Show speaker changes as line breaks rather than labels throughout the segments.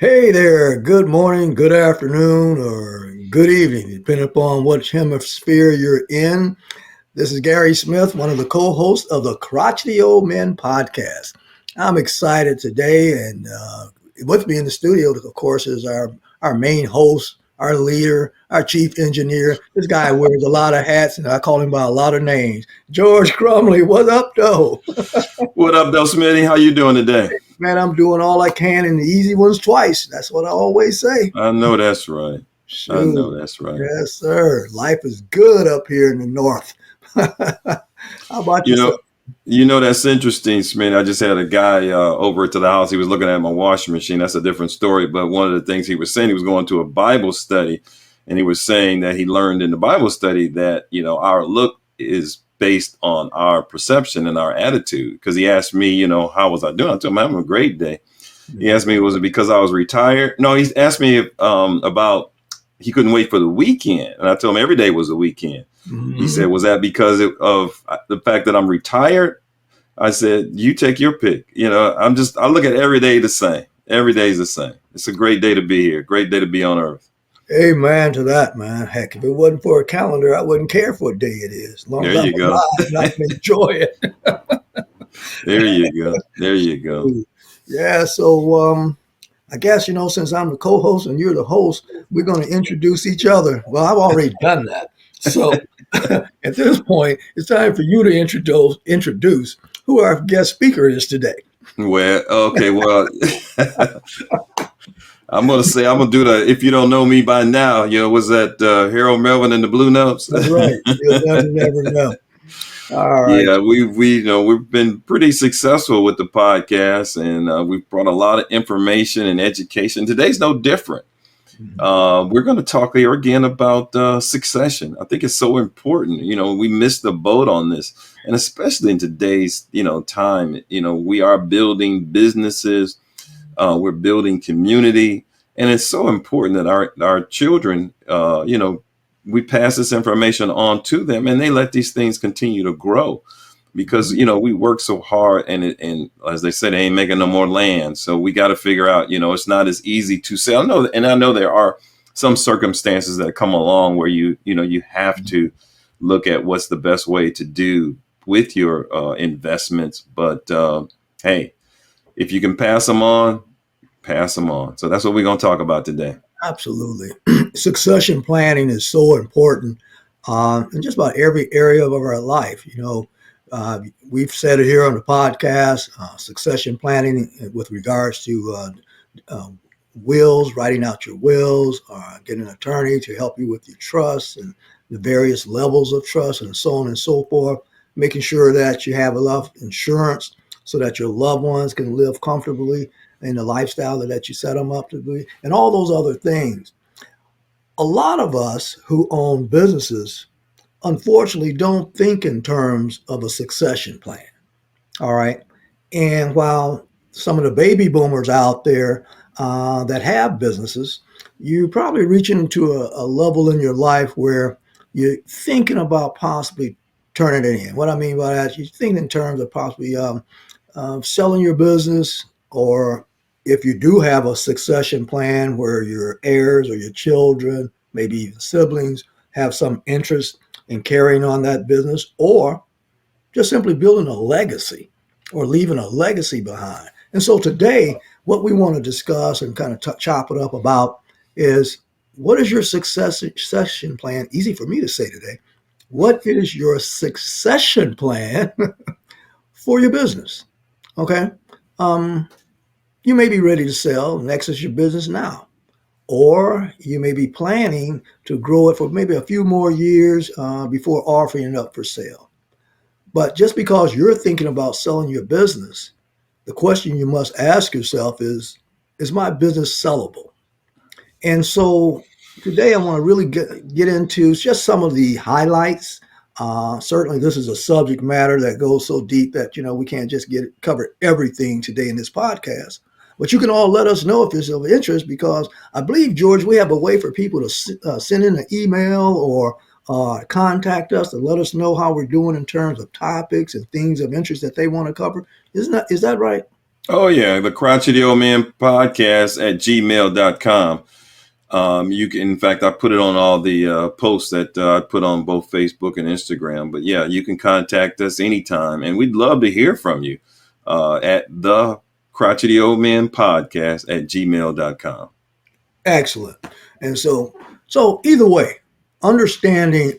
Hey there, good morning, good afternoon, or good evening, depending upon what hemisphere you're in. This is Gary Smith, one of the co hosts of the Crotchety Old Men podcast. I'm excited today, and with me in the studio, of course, is our main host, our leader, our chief engineer. This guy wears a lot of hats, and I call him by a lot of names. George Crumley, what up, though?
What up, though, Smitty? How you doing today?
Man, I'm doing all I can, and the easy ones twice. That's what I always say.
I know that's right. I
Shoot.
know that's right.
Yes, sir. Life is good up here in the north. How about
You
yourself?
know, that's interesting, Smitty. I just had a guy over to the house. He was looking at my washing machine. That's a different story. But one of the things he was saying, he was going to a Bible study, and he was saying that he learned in the Bible study that our look is based on our perception and our attitude. Because he asked me, how was I doing? I told him I'm having a great day. He asked me, was it because I was retired? No, he asked me about he couldn't wait for the weekend. And I told him every day was a weekend. He said, was that because of the fact that I'm retired? I said, you take your pick. I look at every day the same. Every day is the same. It's a great day to be here. Great day to be on earth.
Amen to that, man. Heck, if it wasn't for a calendar, I wouldn't care what day it is. As long
There
as I'm
you go.
alive and I can enjoy it.
There you go. There you go.
Yeah, so I guess, since I'm the co-host and you're the host, we're going to introduce each other. Well, I've already done that. So at this point, it's time for you to introduce who our guest speaker is today.
Well, okay. Well, I'm gonna do the. If you don't know me by now, was that Harold Melvin and the Blue Notes?
That's right. You'll never know. All right.
Yeah, we've been pretty successful with the podcast, and we've brought a lot of information and education. Today's no different. We're going to talk here again about succession. I think it's so important. We missed the boat on this, and especially in today's time. We are building businesses, we're building community, and it's so important that our children, we pass this information on to them, and they let these things continue to grow. Because we work so hard, and as they said, they ain't making no more land. So we got to figure out, it's not as easy to sell. I know there are some circumstances that come along where you have to look at what's the best way to do with your investments. But hey, if you can pass them on, pass them on. So that's what we're going to talk about today.
Absolutely. Succession planning is so important in just about every area of our life. We've said it here on the podcast, succession planning with regards to wills, writing out your wills, getting an attorney to help you with your trusts and the various levels of trust and so on and so forth, making sure that you have enough insurance so that your loved ones can live comfortably in the lifestyle that you set them up to be, and all those other things. A lot of us who own businesses, unfortunately, don't think in terms of a succession plan. All right. And while some of the baby boomers out there that have businesses, you're probably reaching into a level in your life where you're thinking about possibly turning it in. What I mean by that, you think in terms of possibly selling your business, or if you do have a succession plan where your heirs or your children, maybe even siblings, have some interest in carrying on that business, or just simply building a legacy or leaving a legacy behind. And so today, what we want to discuss and kind of chop it up about is, what is your succession plan? Easy for me to say today. What is your succession plan for your business? Okay. Um, you may be ready to sell and exit your business now, or you may be planning to grow it for maybe a few more years before offering it up for sale. But just because you're thinking about selling your business, the question you must ask yourself is my business sellable? And so today I want to really get into just some of the highlights. Certainly, this is a subject matter that goes so deep that we can't just cover everything today in this podcast. But you can all let us know if it's of interest, because I believe, George, we have a way for people to send in an email or contact us to let us know how we're doing in terms of topics and things of interest that they want to cover. Is that right?
Oh, yeah. The Crotchety Old Man podcast at gmail.com. You can, in fact, I put it on all the posts that I put on both Facebook and Instagram. But yeah, you can contact us anytime, and we'd love to hear from you at the Crotchety Old Man podcast at gmail.com.
Excellent. And so either way, understanding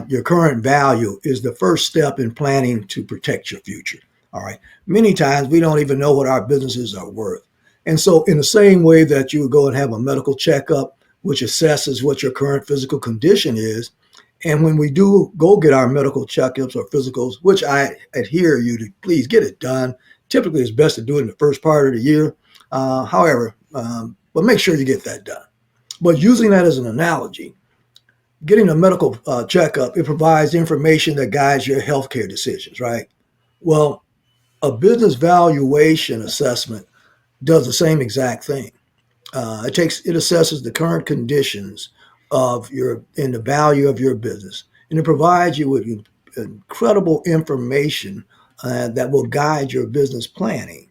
your current value is the first step in planning to protect your future. All right. Many times we don't even know what our businesses are worth. And so, in the same way that you would go and have a medical checkup, which assesses what your current physical condition is, and when we do go get our medical checkups or physicals, which I adhere you to, please get it done. Typically, it's best to do it in the first part of the year. But make sure you get that done. But using that as an analogy, getting a medical checkup, it provides information that guides your healthcare decisions, right? Well, a business valuation assessment does the same exact thing. It assesses the current conditions of the value of your business, and it provides you with incredible information that will guide your business planning.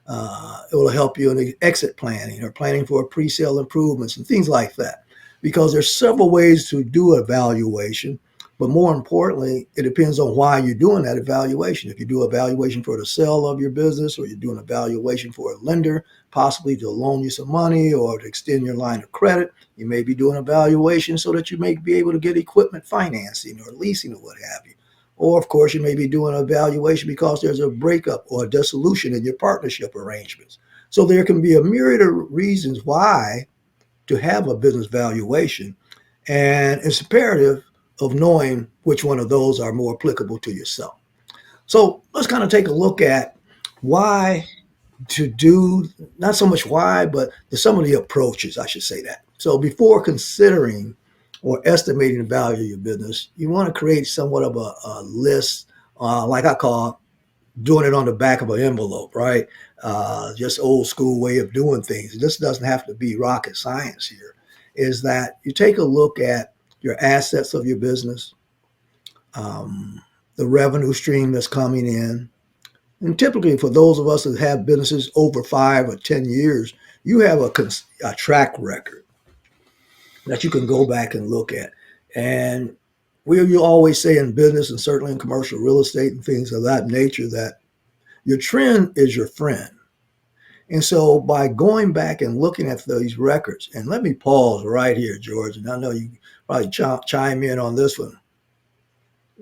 It will help you in the exit planning or planning for pre-sale improvements and things like that. Because there's several ways to do evaluation, but more importantly, it depends on why you're doing that evaluation. If you do evaluation for the sale of your business, or you're doing evaluation for a lender, possibly to loan you some money or to extend your line of credit, you may be doing evaluation so that you may be able to get equipment financing or leasing or what have you. Or, of course, you may be doing an evaluation because there's a breakup or a dissolution in your partnership arrangements. So there can be a myriad of reasons why to have a business valuation. And it's imperative of knowing which one of those are more applicable to yourself. So let's kind of take a look at why to do, not so much why, but some of the approaches, I should say that. So before considering or estimating the value of your business, you want to create somewhat of a list, like I call doing it on the back of an envelope, right? Just old school way of doing things. This doesn't have to be rocket science here. Is that you take a look at your assets of your business, the revenue stream that's coming in. And typically, for those of us that have businesses over 5 or 10 years, you have a track record that you can go back and look at. And you always say in business and certainly in commercial real estate and things of that nature that your trend is your friend. And so by going back and looking at these records, and let me pause right here, George, and I know you probably chime in on this one.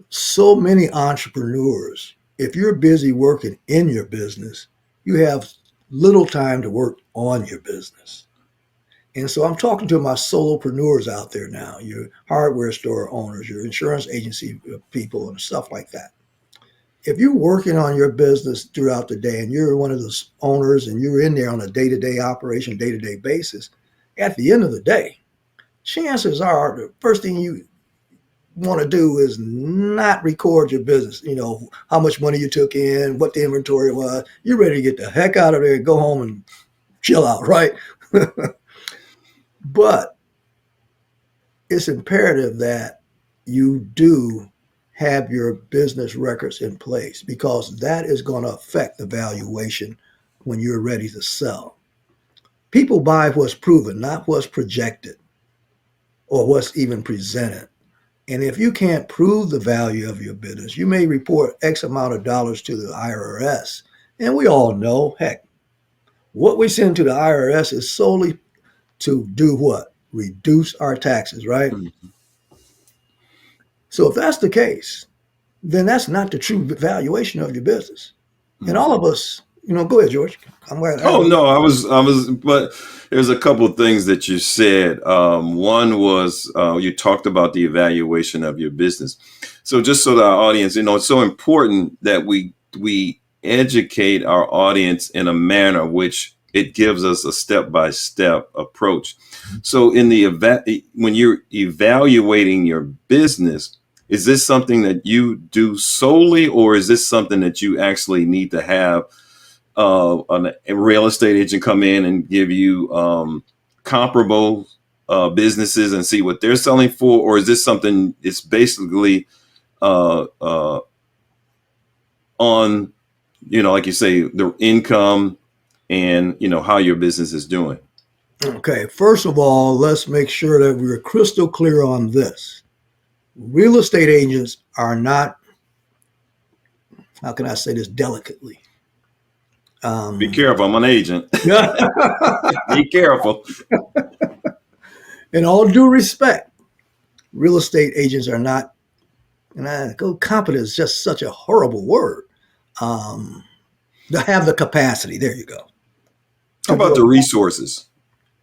So many entrepreneurs, if you're busy working in your business, you have little time to work on your business. And so I'm talking to my solopreneurs out there now, your hardware store owners, your insurance agency people, and stuff like that. If you're working on your business throughout the day and you're one of those owners and you're in there on a day-to-day operation, day-to-day basis, at the end of the day, chances are the first thing you want to do is not record your business, how much money you took in, what the inventory was. You're ready to get the heck out of there and go home and chill out, right? But it's imperative that you do have your business records in place because that is going to affect the valuation when you're ready to sell. People buy what's proven, not what's projected or what's even presented. And if you can't prove the value of your business, you may report X amount of dollars to the IRS. And we all know, heck, what we send to the IRS is solely to do what? Reduce our taxes, right?
Mm-hmm.
So if that's the case, then that's not the true valuation of your business. And all of us, go ahead, George. I'm glad.
Oh no, but there's a couple of things that you said. One was you talked about the evaluation of your business. So just so that our audience, it's so important that we educate our audience in a manner which it gives us a step-by-step approach. So when you're evaluating your business, is this something that you do solely, or is this something that you actually need to have a real estate agent come in and give you comparable businesses and see what they're selling for? Or is this something it's basically on, like you say, the income and how your business is doing.
Okay, first of all, let's make sure that we're crystal clear on this. Real estate agents are not, how can I say this delicately?
Be careful, I'm an agent. Be careful.
In all due respect, real estate agents are not, competent is just such a horrible word. They have the capacity, there you go.
How about the resources?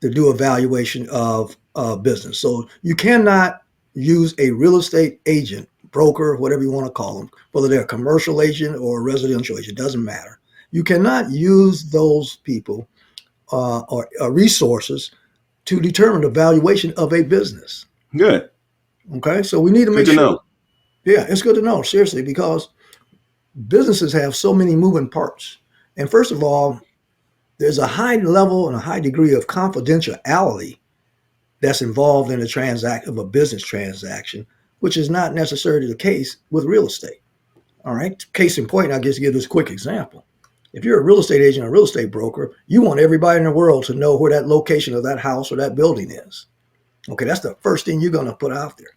To do evaluation of business. So you cannot use a real estate agent, broker, whatever you want to call them, whether they're a commercial agent or a residential agent, doesn't matter. You cannot use those people or resources to determine the valuation of a business.
Good.
Okay, so we need to make
Good to
sure.
know.
Yeah, it's good to know, seriously, because businesses have so many moving parts. And first of all, there's a high level and a high degree of confidentiality that's involved in a business transaction, which is not necessarily the case with real estate. All right. Case in point, I'll just give this quick example. If you're a real estate agent or real estate broker, you want everybody in the world to know where that location of that house or that building is. Okay, that's the first thing you're going to put out there.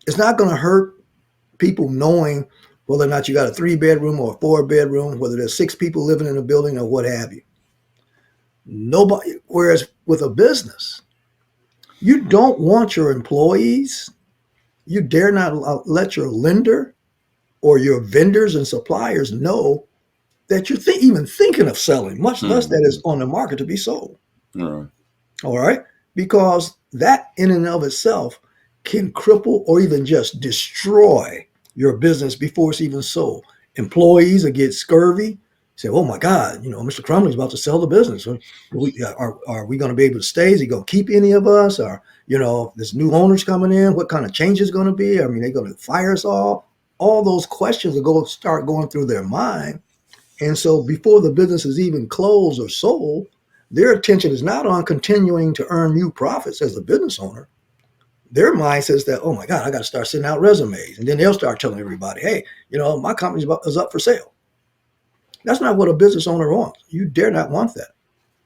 It's not going to hurt people knowing whether or not you got a 3-bedroom or a 4-bedroom, whether there's 6 people living in a building or what have you. Nobody. Whereas with a business, you don't want your employees, you dare not let your lender or your vendors and suppliers know that you're even thinking of selling, much less that it's on the market to be sold.
All right.
All right. Because that in and of itself can cripple or even just destroy your business before it's even sold. Employees will get scurvy, say, oh my God, Mr. Crumley's about to sell the business. Are we going to be able to stay? Is he going to keep any of us? Or, this new owner's coming in, what kind of change is going to be? I mean, they're going to fire us all. All those questions will start going through their mind. And so before the business is even closed or sold, their attention is not on continuing to earn new profits as a business owner. Their mind says that, oh my God, I got to start sending out resumes. And then they'll start telling everybody, hey, my company is up for sale. That's not what a business owner wants. You dare not want that.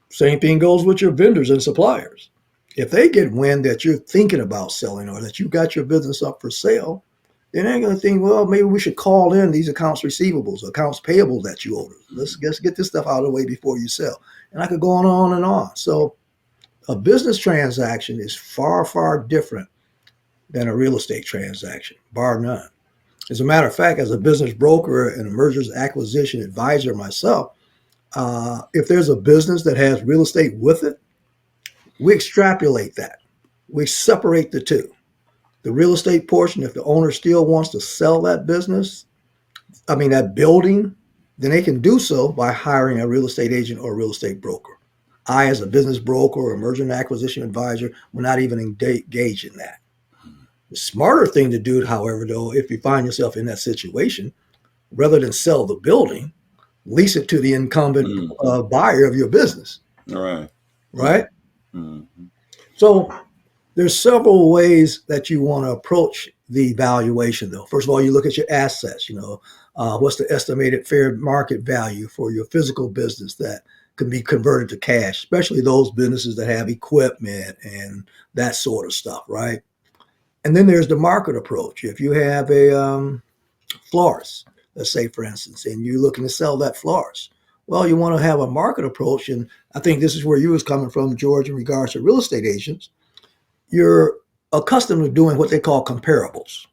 Same thing goes with your vendors and suppliers. If they get wind that you're thinking about selling or that you got your business up for sale, then they're going to think, well, maybe we should call in these accounts receivables, accounts payable that you owe. Let's get this stuff out of the way before you sell. And I could go on and on. So a business transaction is far, far different than a real estate transaction, bar none. As a matter of fact, as a business broker and a mergers acquisition advisor myself, if there's a business that has real estate with it, we extrapolate that. We separate the two. The real estate portion, if the owner still wants to sell that that building, then they can do so by hiring a real estate agent or a real estate broker. I, as a business broker or a merger and acquisition advisor, will not even engage in that. The smarter thing to do, however, though, if you find yourself in that situation, rather than sell the building, lease it to the incumbent buyer of your business.
All right.
Right?
Mm-hmm.
So there's several ways that you want to approach the valuation, though. First of all, you look at your assets. What's the estimated fair market value for your physical business that can be converted to cash, especially those businesses that have equipment and that sort of stuff, right? And then there's the market approach. If you have a florist, let's say, for instance, and you're looking to sell that florist, well, you want to have a market approach. And I think this is where you was coming from, George, in regards to real estate agents. You're accustomed to doing what they call comparables.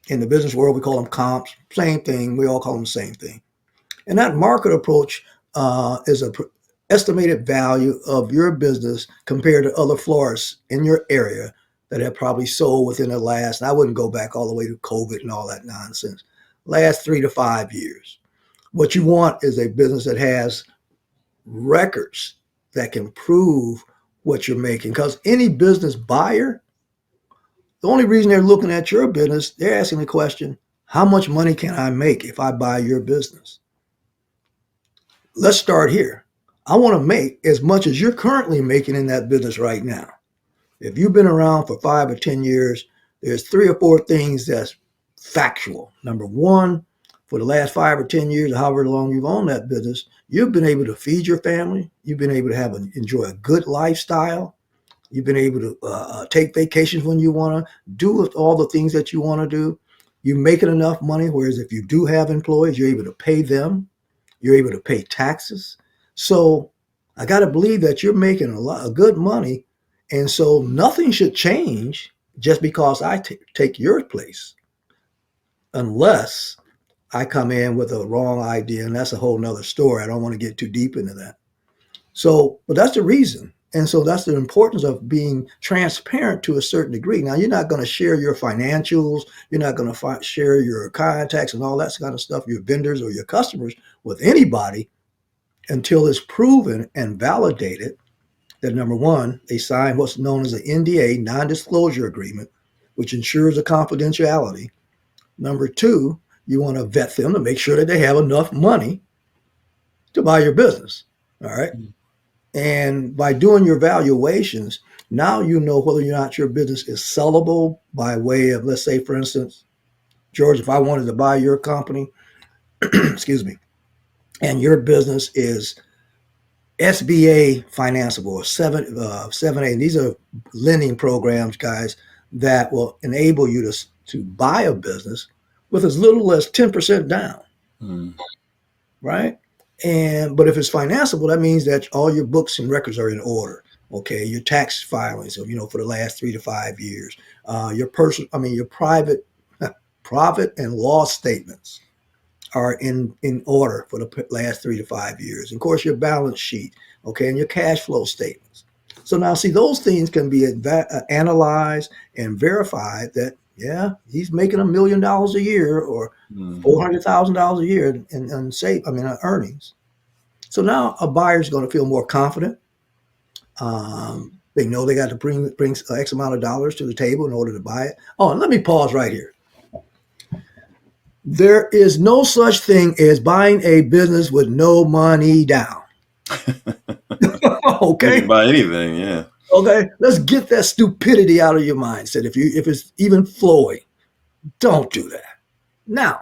In the business world, we call them comps. Same thing. We all call them the same thing. And that market approach is an estimated value of your business compared to other florists in your area that have probably sold within the last, and I wouldn't go back all the way to COVID and all that nonsense, last 3 to 5 years. What you want is a business that has records that can prove what you're making. Because any business buyer, the only reason they're looking at your business, they're asking the question, how much money can I make if I buy your business? Let's start here. I want to make as much as you're currently making in that business right now. If you've been around for 5 or 10 years, there's 3 or 4 things that's factual. Number one, for the last 5 or 10 years, or however long you've owned that business, you've been able to feed your family. You've been able to enjoy a good lifestyle. You've been able to take vacations when you want to, do all the things that you want to do. You're making enough money, whereas if you do have employees, you're able to pay them. You're able to pay taxes. So I got to believe that you're making a lot of good money. And so nothing should change just because I take your place, unless I come in with a wrong idea. And that's a whole nother story. I don't want to get too deep into that. So, but that's the reason. And so that's the importance of being transparent to a certain degree. Now, you're not going to share your financials. You're not going to share your contacts and all that kind of stuff, your vendors or your customers, with anybody until it's proven and validated that, number one, they sign what's known as an NDA, non-disclosure agreement, which ensures the confidentiality. Number two, you want to vet them to make sure that they have enough money to buy your business. All right. And by doing your valuations, now you know whether or not your business is sellable by way of, let's say, for instance, George, if I wanted to buy your company, excuse me, and your business is SBA financeable or 7A. And these are lending programs, guys, that will enable you to buy a business with as little as 10% down.
Mm.
Right? But if it's financeable, that means that all your books and records are in order. Okay, your tax filings, so, for the last 3 to 5 years, your private profit and loss statements are in order for the last 3 to 5 years. And of course, your balance sheet, okay, and your cash flow statements. So now, see, those things can be analyzed and verified that, yeah, he's making $1 million a year or $400,000 a year in earnings. So now a buyer's going to feel more confident. They know they got to bring X amount of dollars to the table in order to buy it. Oh, and let me pause right here. There is no such thing as buying a business with no money down. Okay.
You can buy anything, yeah.
Okay. Let's get that stupidity out of your mindset. If it's even flowing, don't do that. Now,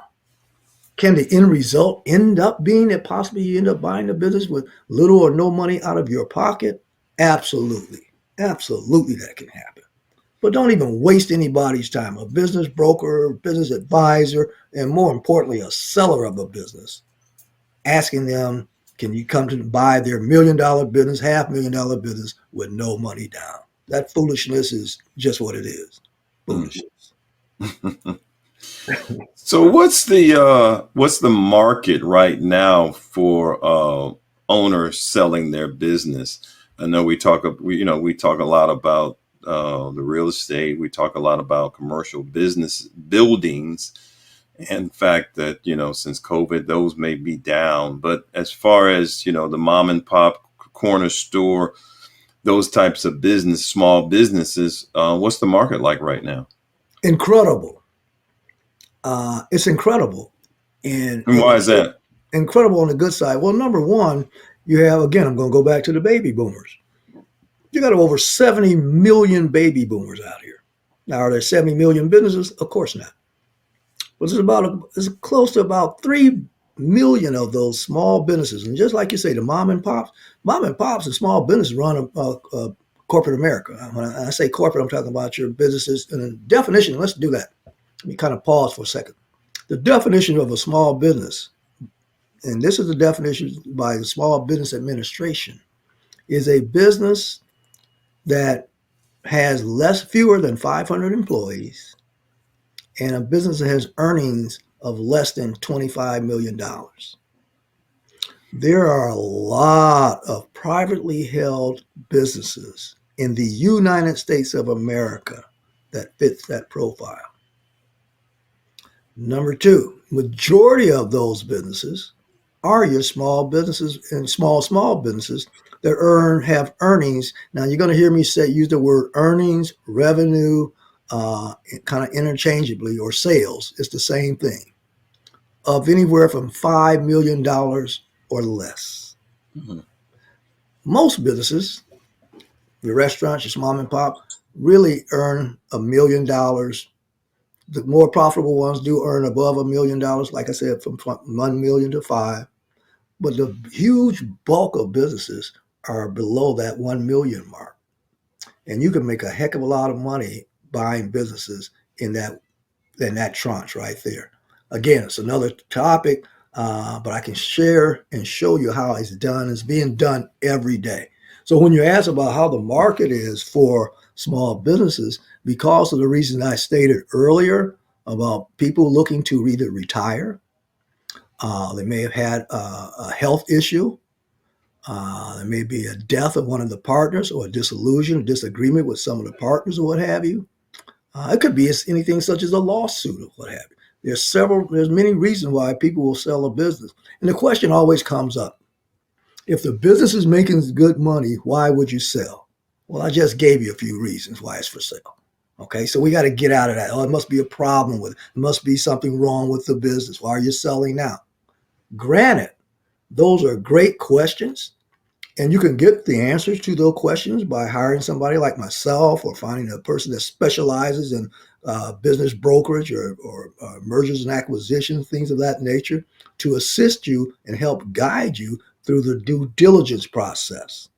can the end result end up being that possibly you end up buying a business with little or no money out of your pocket? Absolutely. Absolutely, that can happen. But don't even waste anybody's time. A business broker, business advisor, and more importantly, a seller of a business, asking them, can you come to buy their $1 million business, $500,000 business with no money down? That foolishness is just what it is. Foolishness.
So what's the market right now for owners selling their business? I know we talk a lot about the real estate. We talk a lot about commercial business buildings, and the fact that since COVID those may be down. But as far as the mom and pop corner store, those types of small businesses, what's the market like right now?
Incredible. It's incredible. And
why is that?
Incredible on the good side. Well, number one, you have, again, I'm going to go back to the baby boomers. You got over 70 million baby boomers out here. Now, are there 70 million businesses? Of course not. But it's close to about 3 million of those small businesses. And just like you say, the mom and pops and small businesses run a corporate America. When I say corporate, I'm talking about your businesses. And the definition, let's do that. Let me kind of pause for a second. The definition of a small business, and this is the definition by the Small Business Administration, is a business that has fewer than 500 employees and a business that has earnings of less than $25 million. There are a lot of privately held businesses in the United States of America that fits that profile. Number two, majority of those businesses are your small businesses and small businesses that have earnings. Now you're going to hear me use the word earnings, revenue, kind of interchangeably, or sales. It's the same thing, of anywhere from $5 million or less. Mm-hmm. Most businesses, your restaurants, your mom and pop, really earn $1 million The more profitable ones do earn above $1 million, like I said, from 1 million to 5. But the huge bulk of businesses are below that 1 million mark. And you can make a heck of a lot of money buying businesses in that tranche right there. Again, it's another topic, but I can share and show you how it's done. It's being done every day. So when you ask about how the market is for small businesses, because of the reason I stated earlier about people looking to either retire, they may have had a health issue, there may be a death of one of the partners or a disillusion, disagreement with some of the partners or what have you. It could be anything such as a lawsuit or what have you. There's many reasons why people will sell a business. And the question always comes up, if the business is making good money, why would you sell? Well, I just gave you a few reasons why it's for sale. Okay, so we got to get out of that. Oh, it must be a problem with it. It must be something wrong with the business. Why are you selling now? Granted, those are great questions. And you can get the answers to those questions by hiring somebody like myself or finding a person that specializes in business brokerage or mergers and acquisitions, things of that nature, to assist you and help guide you through the due diligence process.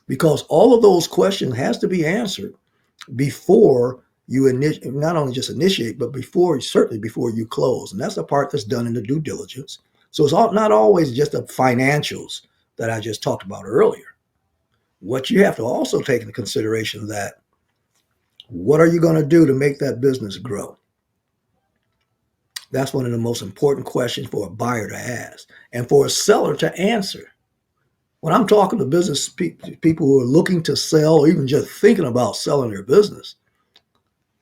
Because all of those questions has to be answered before you not only just initiate, but certainly before you close. And that's the part that's done in the due diligence. So it's not always just the financials that I just talked about earlier. What you have to also take into consideration that what are you going to do to make that business grow? That's one of the most important questions for a buyer to ask and for a seller to answer. When I'm talking to business people who are looking to sell or even just thinking about selling their business,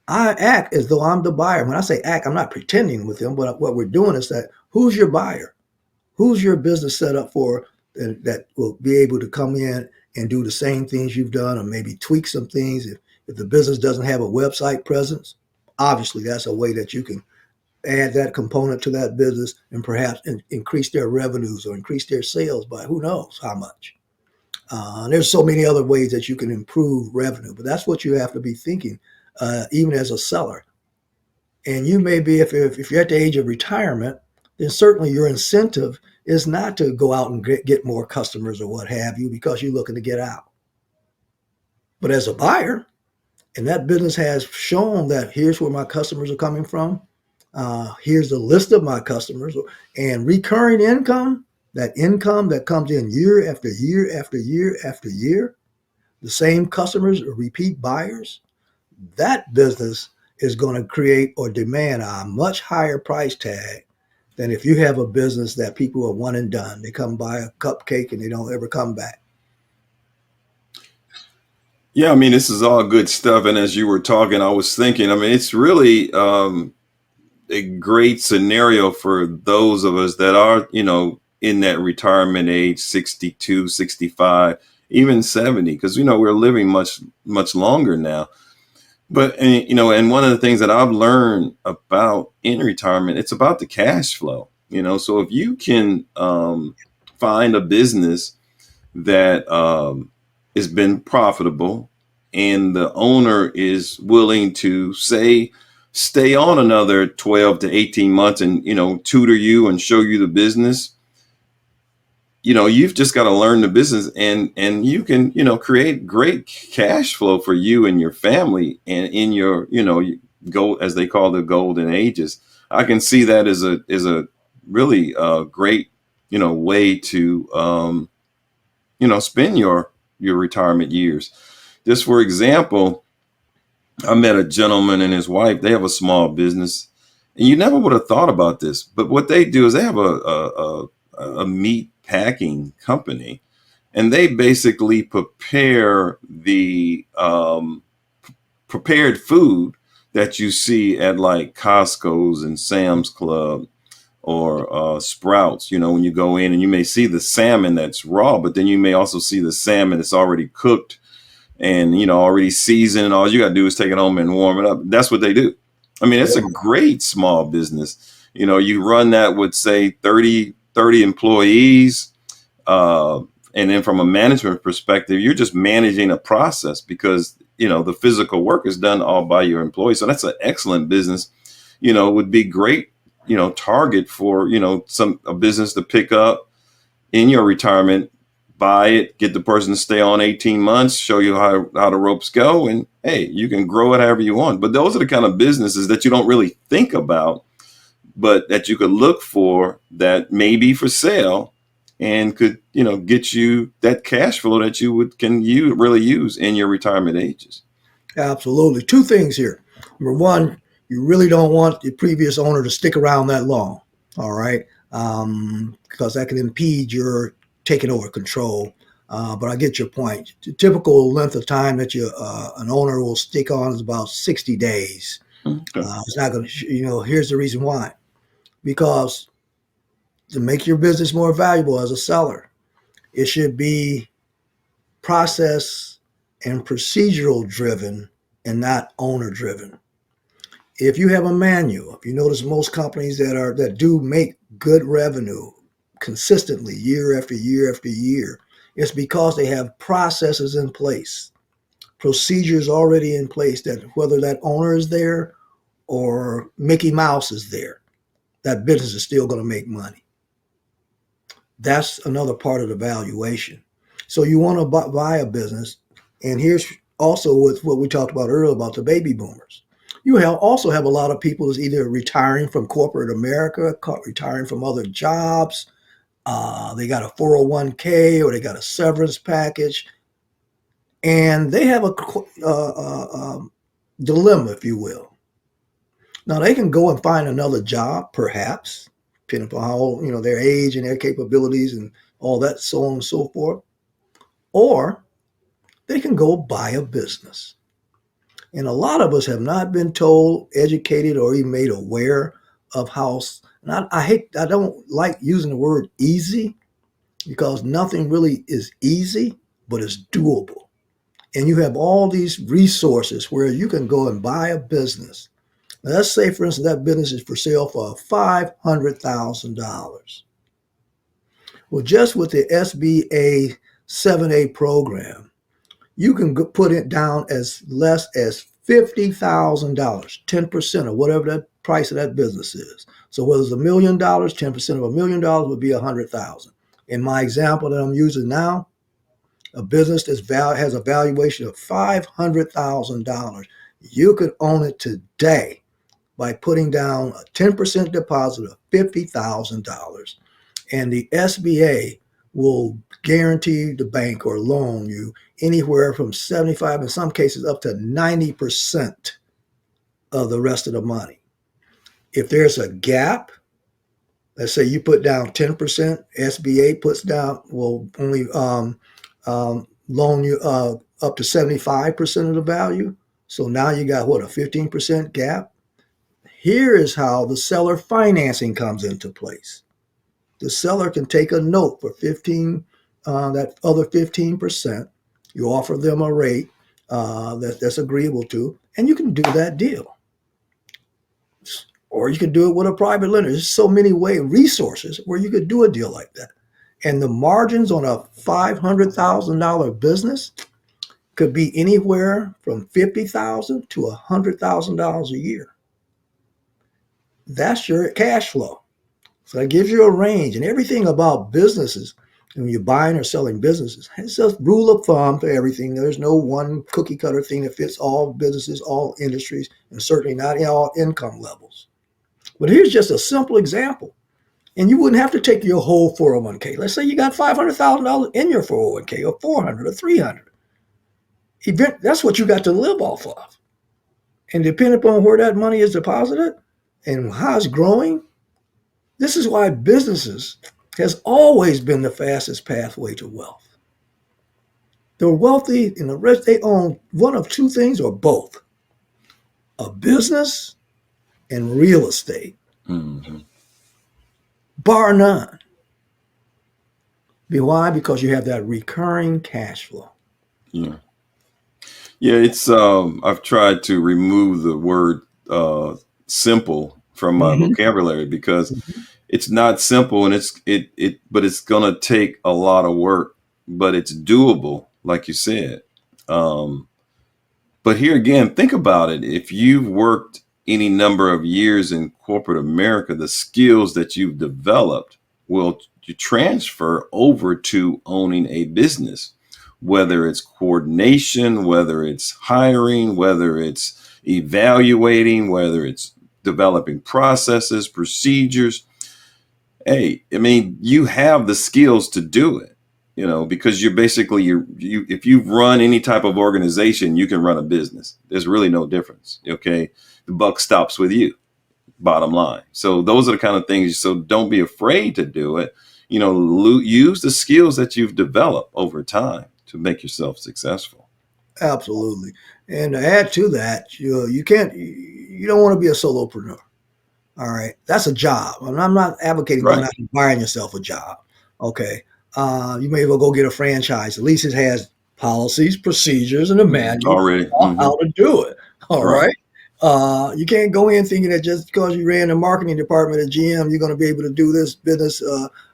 I act as though I'm the buyer. When I say act, I'm not pretending with them, but what we're doing is that who's your buyer? Who's your business set up for that will be able to come in and do the same things you've done or maybe tweak some things? If the business doesn't have a website presence, obviously that's a way that you can add that component to that business and perhaps increase their revenues or increase their sales by who knows how much. There's so many other ways that you can improve revenue, but that's what you have to be thinking, even as a seller. And you may be, if you're at the age of retirement, then certainly your incentive is not to go out and get more customers or what have you because you're looking to get out. But as a buyer, and that business has shown that here's where my customers are coming from, here's the list of my customers, and recurring income, that income that comes in year after year after year after year, the same customers or repeat buyers, that business is going to create or demand a much higher price tag than if you have a business that people are one and done. They come buy a cupcake and they don't ever come back.
Yeah, I mean, this is all good stuff. And as you were talking, I was thinking, I mean, it's really a great scenario for those of us that are, in that retirement age, 62, 65, even 70, because, we're living much, much longer now. But, and one of the things that I've learned about in retirement, it's about the cash flow, so if you can find a business that has been profitable and the owner is willing to stay on another 12 to 18 months and, tutor you and show you the business, you've just got to learn the business and you can, create great cash flow for you and your family and in your, gold, as they call the golden ages. I can see that as a really great, way to, spend your retirement years. Just for example, I met a gentleman and his wife. They have a small business, and you never would have thought about this. But what they do is they have a meat packing company, and they basically prepare the prepared food that you see at like Costco's and Sam's Club or Sprouts. When you go in and you may see the salmon that's raw, but then you may also see the salmon that's already cooked and, already seasoned, and all you got to do is take it home and warm it up. That's what they do. I mean, it's a great small business. You run that with, say, 30 employees. And then from a management perspective, you're just managing a process because, the physical work is done all by your employees. So that's an excellent business. would be great, target for, a business to pick up in your retirement, buy it, get the person to stay on 18 months, show you how the ropes go. And hey, you can grow it however you want. But those are the kind of businesses that you don't really think about, but that you could look for that may be for sale and could, get you that cash flow that you really use in your retirement ages.
Absolutely. Two things here. Number one, you really don't want the previous owner to stick around that long. All right. Because that can impede your taking over control. But I get your point. The typical length of time that an owner will stick on is about 60 days.
Okay.
It's not going to, here's the reason why. Because to make your business more valuable as a seller, it should be process and procedural driven and not owner driven. If you have a manual, if you notice most companies that do make good revenue consistently year after year after year, it's because they have processes in place, procedures already in place, that whether that owner is there or Mickey Mouse is there, that business is still going to make money. That's another part of the valuation. So you want to buy a business, and here's also with what we talked about earlier about the baby boomers. You also have a lot of people who's either retiring from corporate America, retiring from other jobs. They got a 401k or they got a severance package, and they have a dilemma, if you will. Now they can go and find another job, perhaps, depending upon how their age and their capabilities and all that, so on and so forth, or they can go buy a business. And a lot of us have not been told, educated, or even made aware of how. And I don't like using the word easy, because nothing really is easy, but it's doable. And you have all these resources where you can go and buy a business. Now, let's say, for instance, that business is for sale for $500,000. Well, just with the SBA 7A program, you can put it down as less as $50,000, 10% of whatever that price of that business is. So whether it's $1 million, 10% of $1 million would be $100,000. In my example that I'm using now, a business that has a valuation of $500,000, you could own it today by putting down a 10% deposit of $50,000, and the SBA will guarantee the bank or loan you anywhere from 75, in some cases up to 90% of the rest of the money. If there's a gap, let's say you put down 10%, SBA puts down, will only loan you up to 75% of the value. So now you got a 15% gap. Here is how the seller financing comes into place. The seller can take a note for that other 15%. You offer them a rate that's agreeable to, and you can do that deal. Or you can do it with a private lender. There's so many resources where you could do a deal like that. And the margins on a $500,000 business could be anywhere from $50,000 to $100,000 a year. That's your cash flow. So that gives you a range. And everything about businesses, when you're buying or selling businesses, it's a rule of thumb for everything. There's no one cookie cutter thing that fits all businesses, all industries, and certainly not in all income levels. But here's just a simple example. And you wouldn't have to take your whole 401k. Let's say you got $500,000 in your 401k, or 400 or 300. That's what you got to live off of. And depending upon where that money is deposited and how it's growing, this is why businesses has always been the fastest pathway to wealth. The wealthy and the rich, they own one of two things or both: a business and real estate.
Mm-hmm.
Bar none. Why? Because you have that recurring cash flow.
Yeah. Yeah, it's I've tried to remove the word simple from my vocabulary, because it's not simple, and but it's gonna take a lot of work, but it's doable, like you said. But here again, think about it. If you've worked any number of years in corporate America, the skills that you've developed will transfer over to owning a business, whether it's coordination, whether it's hiring, whether it's evaluating, whether it's developing processes, procedures. Hey, I mean, you have the skills to do it, because you're basically you if you've run any type of organization, you can run a business. There's really no difference. Okay. The buck stops with you, bottom line. So those are the kind of things. So don't be afraid to do it. Use the skills that you've developed over time to make yourself successful.
Absolutely. And to add to that, you don't want to be a solopreneur. All right. That's a job. And I'm not advocating going
Right.
out and buying yourself a job. Okay. You may as well go get a franchise. At least it has policies, procedures, and a manual
Already.
on how to do it. All
Right.
right. You can't go in thinking that just because you ran the marketing department at GM, you're going to be able to do this business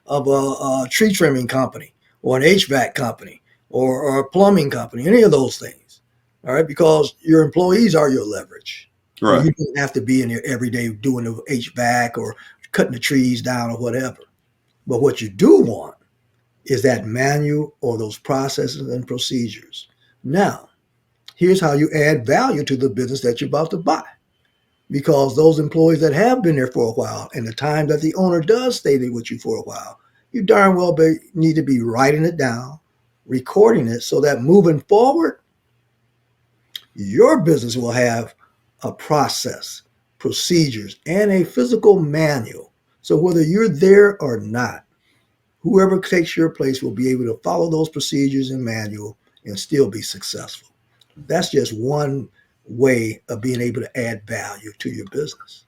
of a tree trimming company or an HVAC company or a plumbing company, any of those things. All right. Because your employees are your leverage.
Right.
You don't have to be in there every day doing the HVAC or cutting the trees down or whatever. But what you do want is that manual or those processes and procedures. Now, here's how you add value to the business that you're about to buy. Because those employees that have been there for a while and the time that the owner does stay there with you for a while, you darn well need to be writing it down, recording it so that moving forward, your business will have a process, procedures, and a physical manual. So whether you're there or not, whoever takes your place will be able to follow those procedures and manual and still be successful. That's just one way of being able to add value to your business.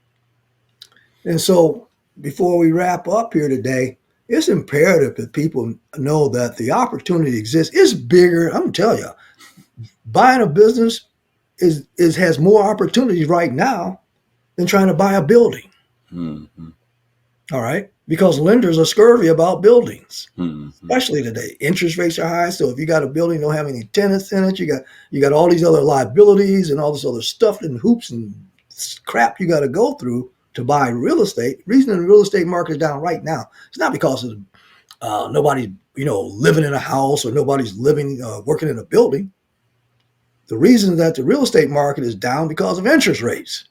And so before we wrap up here today, it's imperative that people know that the opportunity exists. It's bigger. I'm telling you, buying a business has more opportunities right now than trying to buy a building.
Mm-hmm.
All right. Because lenders are scurvy about buildings,
Mm-hmm.
especially today. Interest rates are high. So if you got a building, don't have any tenants in it, you got all these other liabilities and all this other stuff and hoops and crap you got to go through to buy real estate. Reason the real estate market is down right now, it's not because of nobody's living in a house or nobody's working in a building. The reason that the real estate market is down because of interest rates.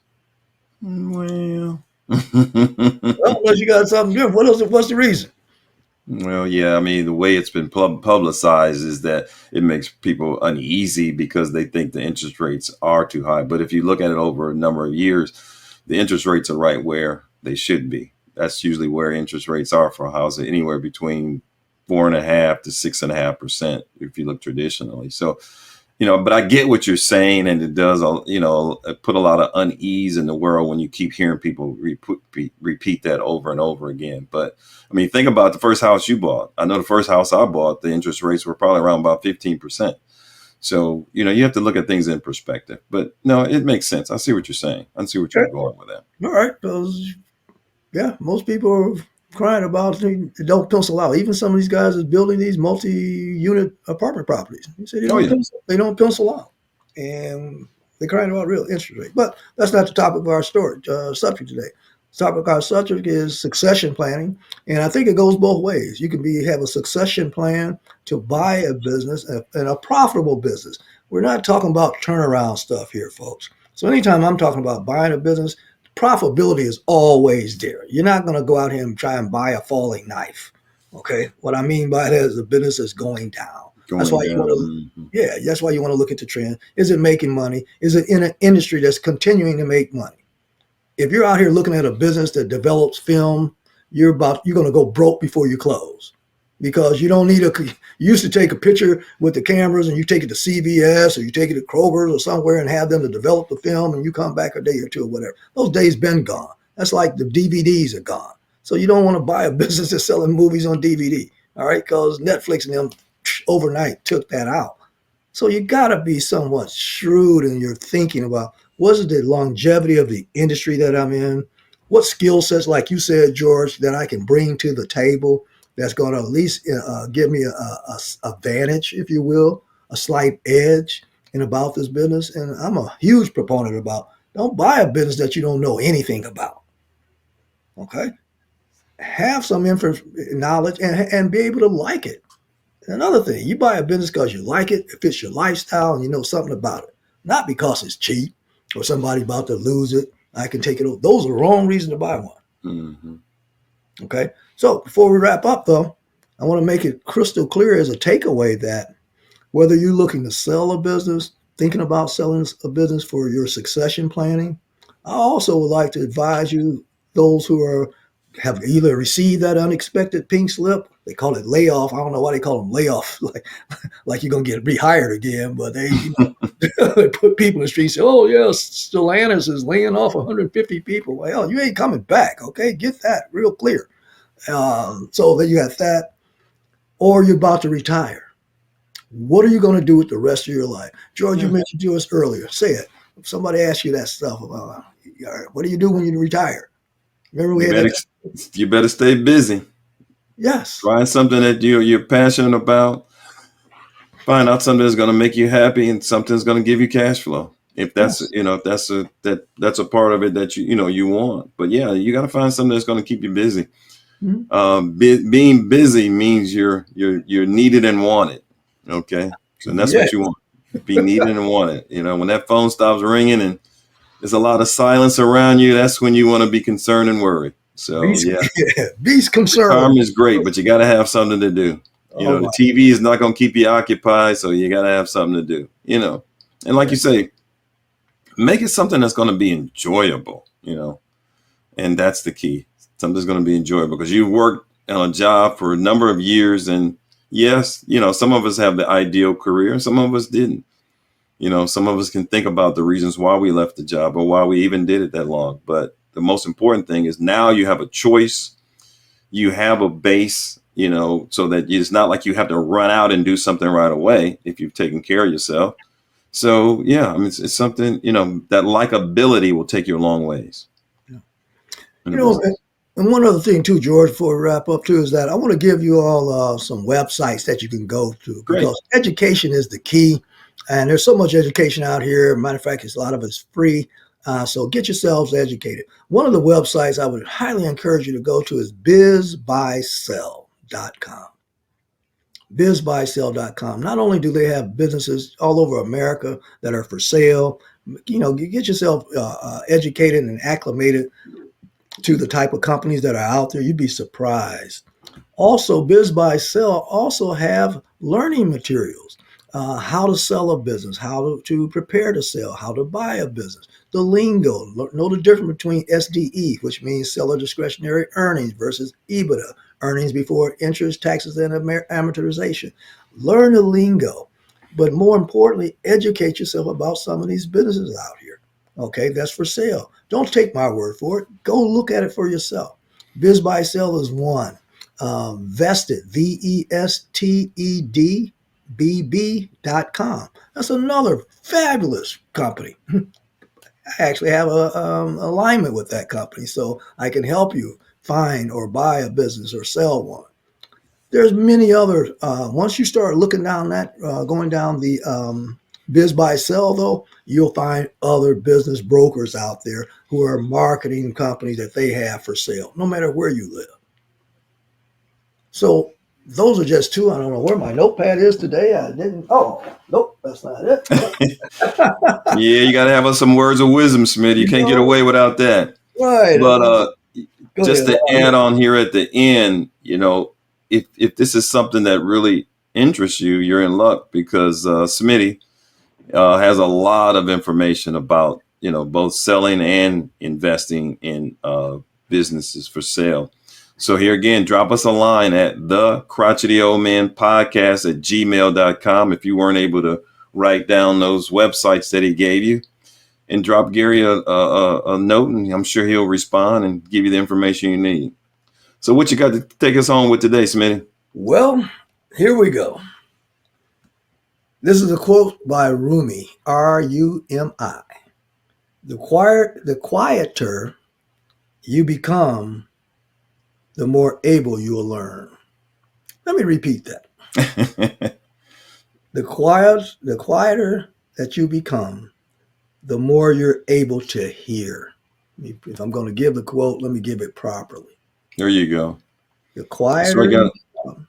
Well,
Well, unless you got something different, what's the reason?
well, yeah. I mean, the way it's been publicized is that it makes people uneasy because they think the interest rates are too high. But if you look at it over a number of years, the interest rates are right where they should be. That's usually where interest rates are for a house, anywhere between 4.5% to 6.5%, if you look traditionally. So, but I get what you're saying, and it does, put a lot of unease in the world when you keep hearing people repeat that over and over again. But I mean, think about the first house you bought. I know the first house I bought, the interest rates were probably around about 15%. So, you have to look at things in perspective. But no, it makes sense. I see what you're saying. I see what you're going with that.
All right, because most people are crying about it don't pencil out. Even some of these guys is building these multi-unit apartment properties. He said they don't pencil out, and they're crying about real interest rate. But that's not the topic of our subject today. The topic of our subject is succession planning, and I think it goes both ways. You can have a succession plan to buy a business and a profitable business. We're not talking about turnaround stuff here, folks. So anytime I'm talking about buying a business, profitability is always there. You're not going to go out here and try and buy a falling knife. Okay. What I mean by that is the business is going down. That's why you want to, that's why you want to look at the trend. Is it making money? Is it in an industry that's continuing to make money? If you're out here looking at a business that develops film, you're going to go broke before you close. Because you don't need you used to take a picture with the cameras and you take it to CVS or you take it to Kroger's or somewhere and have them to develop the film and you come back a day or two or whatever. Those days been gone. That's like the DVDs are gone. So you don't want to buy a business that's selling movies on DVD, all right? Because Netflix and them overnight took that out. So you got to be somewhat shrewd in your thinking about what is the longevity of the industry that I'm in? What skill sets, like you said, George, that I can bring to the table that's going to at least give me a advantage, if you will, a slight edge in about this business. And I'm a huge proponent about Don't buy a business that you don't know anything about. Okay, have some knowledge and be able to like it. Another thing, you buy a business because you like it, it fits your lifestyle, and you know something about it, not because it's cheap or somebody about to lose it. I can take it over. Those are the wrong reason to buy one.
Mm-hmm.
Okay. So before we wrap up, though, I want to make it crystal clear as a takeaway that whether you're looking to sell a business, thinking about selling a business for your succession planning, I also would like to advise you, those who have either received that unexpected pink slip, they call it layoff. I don't know why they call them layoff, like you're gonna get rehired again, but they put people in the streets. Say, oh yes, Stellantis is laying off 150 people. Well, you ain't coming back. Okay, get that real clear. So then you have that, or you're about to retire. What are you going to do with the rest of your life? George, you mentioned to us earlier. Say it. If somebody asks you that stuff, what do you do when you retire? Remember we
You
had
better,
that?
you better stay busy.
Yes.
Find something that you're passionate about. Find out something that's going to make you happy and something that's going to give you cash flow. If that's
Yes.
if that's a part of it that you want. But yeah, you got to find something that's going to keep you busy.
Mhm.
Being busy means you're needed and wanted. Okay, so that's
Yeah.
what you want. Be needed and wanted. When that phone stops ringing and there's a lot of silence around you, that's when you want to be concerned and worried. So
Beast,
yeah,
beast concerned.
retirement is great, but you got to have something to do.
Oh
The
my.
TV is not going to keep you occupied, so you got to have something to do. And like you say, make it something that's going to be enjoyable. And that's the key. Something's going to be enjoyable because you worked on a job for a number of years, and yes, some of us have the ideal career, and some of us didn't. Some of us can think about the reasons why we left the job or why we even did it that long. But the most important thing is now you have a choice. You have a base, so that it's not like you have to run out and do something right away if you've taken care of yourself. So, yeah, I mean, it's something, that likability will take you a long ways in
You
a
know,
business.
and one other thing too, George, before we wrap up too, is that I want to give you all some websites that you can go to
Great.
because education is the key, and there's so much education out here. Matter of fact, a lot of it's free. So get yourselves educated. One of the websites I would highly encourage you to go to is bizbuysell.com. Bizbuysell.com. Not only do they have businesses all over America that are for sale, you get yourself educated and acclimated to the type of companies that are out there. You'd be surprised. Also, Biz by Sell also have learning materials, how to sell a business, how to prepare to sell, how to buy a business, the lingo, know the difference between SDE, which means seller discretionary earnings, versus EBITDA, earnings before interest, taxes, and amortization. Learn the lingo, but more importantly, educate yourself about some of these businesses out here. Okay, that's for sale. Don't take my word for it. Go look at it for yourself. Biz by Sell is one. Vested, Vested, BB.com. That's another fabulous company. I actually have a alignment with that company, so I can help you find or buy a business or sell one. There's many other. Once you start looking down going down the biz buy sell, though, you'll find other business brokers out there who are marketing companies that they have for sale, no matter where you live. So those are just two. I don't know where my notepad is today. I didn't. Oh, nope, that's not it.
Yeah, you got to have some words of wisdom, Smith. You
You
can't get
know,
away without that.
right.
But
Go
just
ahead.
to add on here at the end, if this is something that really interests you, you're in luck because Smitty has a lot of information about both selling and investing in businesses for sale. So here again, drop us a line at the crotchety old man podcast at gmail.com if you weren't able to write down those websites that he gave you, and drop Gary a note, and I'm sure he'll respond and give you the information you need. So what you got to take us home with today, Smitty?
Well, here we go. This is a quote by Rumi, Rumi. The quieter you become, the more able you will learn. Let me repeat that. The quieter that you become, the more you're able to hear. If I'm going to give the quote, let me give it properly.
There you go.
The
That's why
quieter
you
you become.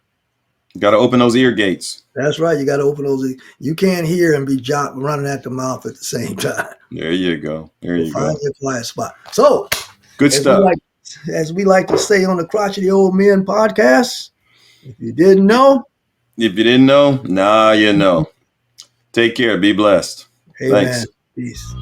got to open those ear gates.
That's right. You got to open those. You can't hear and be running at the mouth at the same time.
There you go. There
So
you
find
go.
your quiet spot. So,
Good
as we
stuff.
like, as we like to say on the Crotchety Old Men podcast, if you didn't know,
If you didn't know, now you know. Take care. Be blessed.
amen.
Thanks.
Peace.